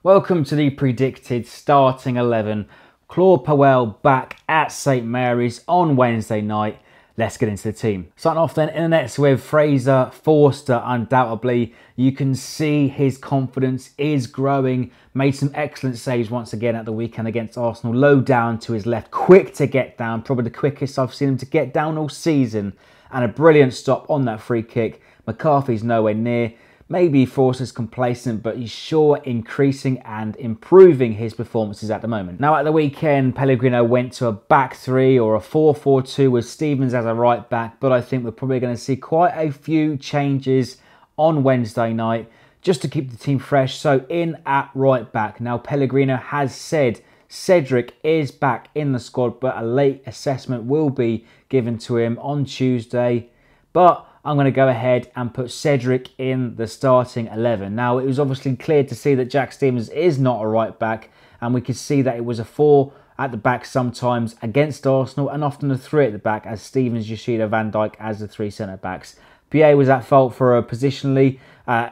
Welcome to the predicted starting 11. Claude Puel back at St Mary's on Wednesday night. Let's get into the team. Starting off then in the nets with Fraser Forster. Undoubtedly, you can see his confidence is growing. Made some excellent saves once again at the weekend against Arsenal. Low down to his left, quick to get down. Probably the quickest I've seen him to get down all season. And a brilliant stop on that free kick. McCarthy's nowhere near. Maybe Forster's complacent, but he's sure increasing and improving his performances at the moment. Now at the weekend, Pellegrino went to a back three or a 4-4-2 with Stevens as a right back, but I think we're probably going to see quite a few changes on Wednesday night just to keep the team fresh. So in at right back. Now Pellegrino has said Cedric is back in the squad, but a late assessment will be given to him on Tuesday. But I'm going to go ahead and put Cedric in the starting 11. Now, it was obviously clear to see that Jack Stevens is not a right back, and we could see that it was a 4 at the back sometimes against Arsenal, and often a 3 at the back as Stevens, Yoshida, Van Dijk as the 3 centre-backs. Puel was at fault for positionally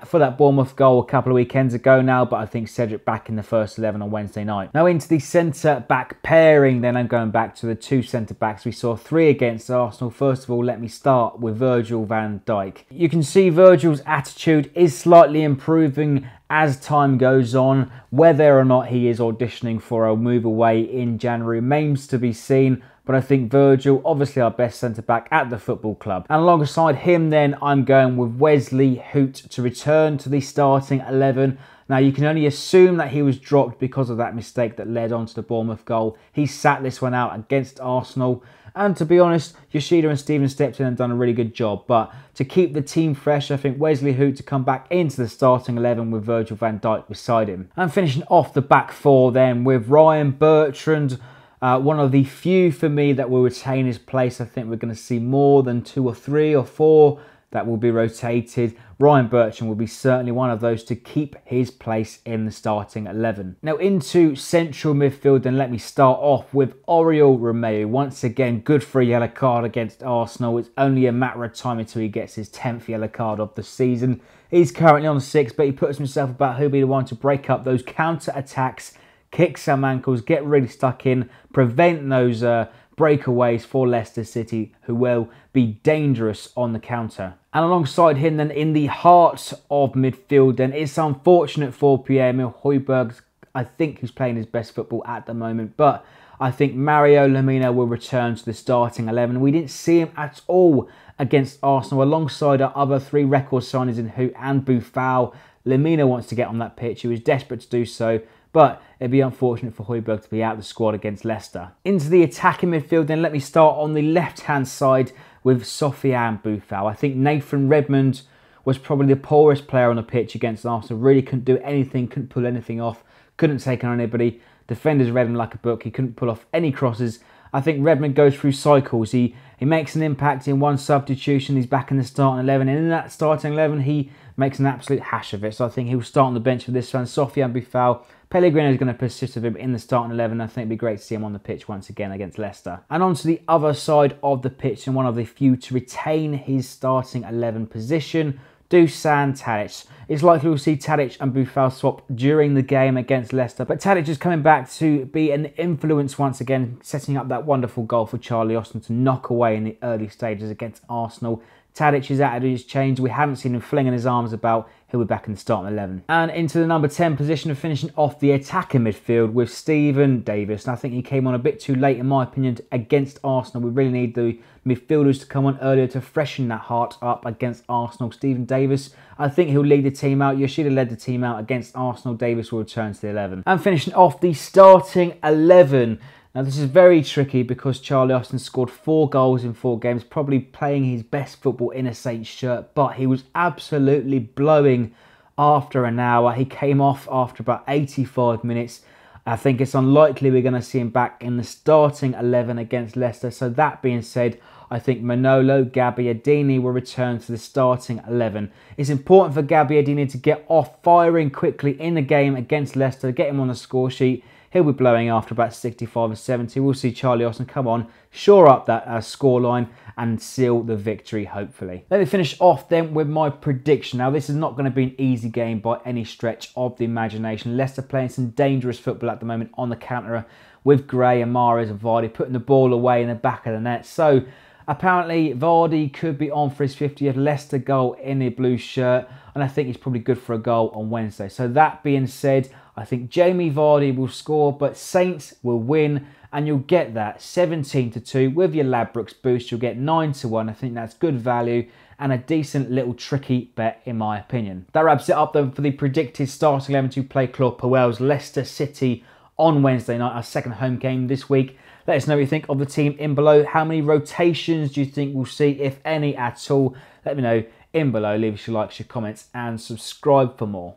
for that Bournemouth goal a couple of weekends ago now, but I think Cedric back in the first 11 on Wednesday night. Now into the centre-back pairing, then I'm going back to the 2 centre-backs. We saw 3 against Arsenal. First of all, let me start with Virgil van Dijk. You can see Virgil's attitude is slightly improving as time goes on. Whether or not he is auditioning for a move away in January remains to be seen. But I think Virgil, obviously our best centre-back at the football club. And alongside him then, I'm going with Wesley Hoot to return to the starting 11. Now, you can only assume that he was dropped because of that mistake that led on to the Bournemouth goal. He sat this one out against Arsenal. And to be honest, Yoshida and Stevens stepped in and done a really good job. But to keep the team fresh, I think Wesley Hoot to come back into the starting 11 with Virgil van Dijk beside him. And finishing off the back 4 then with Ryan Bertrand. One of the few for me that will retain his place. I think we're going to see more than 2 or 3 or 4 that will be rotated. Ryan Bertrand will be certainly one of those to keep his place in the starting 11. Now into central midfield, and let me start off with Oriol Romeu. Once again, good for a yellow card against Arsenal. It's only a matter of time until he gets his 10th yellow card of the season. He's currently on 6, but he puts himself about who'll be the one to break up those counter-attacks, kick some ankles, get really stuck in, prevent those breakaways for Leicester City, who will be dangerous on the counter. And alongside him then in the heart of midfield then, it's unfortunate for Pierre-Emile Højbjerg. I think he's playing his best football at the moment, but I think Mario Lemina will return to the starting 11. We didn't see him at all against Arsenal alongside our other 3 record signings in Hoot and Buffal. Lemina wants to get on that pitch. He was desperate to do so, but it'd be unfortunate for Højbjerg to be out of the squad against Leicester. Into the attacking midfield then, let me start on the left-hand side with Sofiane Buffal. I think Nathan Redmond was probably the poorest player on the pitch against Arsenal. Really couldn't do anything, couldn't pull anything off, couldn't take on anybody. Defenders read him like a book. He couldn't pull off any crosses. I think Redmond goes through cycles. He makes an impact in one substitution. He's back in the starting 11. And in that starting 11, he makes an absolute hash of it. So I think he'll start on the bench for this one. Sofiane Buffal. Pellegrino is going to persist with him in the starting 11. I think it'd be great to see him on the pitch once again against Leicester. And on to the other side of the pitch, and one of the few to retain his starting 11 position, Dusan Tadic. It's likely we'll see Tadic and Buffal swap during the game against Leicester, but Tadic is coming back to be an influence once again, setting up that wonderful goal for Charlie Austin to knock away in the early stages against Arsenal. Tadic's attitude has changed. We haven't seen him flinging his arms about. He'll be back in the starting 11. And into the number 10 position of finishing off the attacking midfield with Steven Davis. And I think he came on a bit too late, in my opinion, against Arsenal. We really need the midfielders to come on earlier to freshen that heart up against Arsenal. Steven Davis, I think he'll lead the team out. Yoshida led the team out against Arsenal. Davis will return to the 11. And finishing off the starting 11. Now this is very tricky because Charlie Austin scored 4 goals in 4 games, probably playing his best football in a Saints shirt, but he was absolutely blowing after an hour. He came off after about 85 minutes. I think it's unlikely we're going to see him back in the starting 11 against Leicester. So that being said, I think Manolo Gabbiadini will return to the starting 11. It's important for Gabbiadini to get off firing quickly in the game against Leicester, get him on the score sheet. he'll be blowing after about 65 or 70. We'll see Charlie Austin come on, shore up that scoreline and seal the victory, hopefully. Let me finish off then with my prediction. Now, this is not going to be an easy game by any stretch of the imagination. Leicester playing some dangerous football at the moment on the counter with Gray and Mahrez and Vardy putting the ball away in the back of the net. So apparently Vardy could be on for his 50th Leicester goal in a blue shirt, and I think he's probably good for a goal on Wednesday. So that being said, I think Jamie Vardy will score, but Saints will win, and you'll get that 17-2 with your Ladbrokes boost. You'll get 9-1. I think that's good value and a decent little tricky bet in my opinion. That wraps it up then for the predicted starting 11 to play Claude Puel's Leicester City on Wednesday night, our second home game this week. Let us know what you think of the team in below. How many rotations do you think we'll see, if any at all? Let me know in below. Leave us your likes, your comments, and subscribe for more.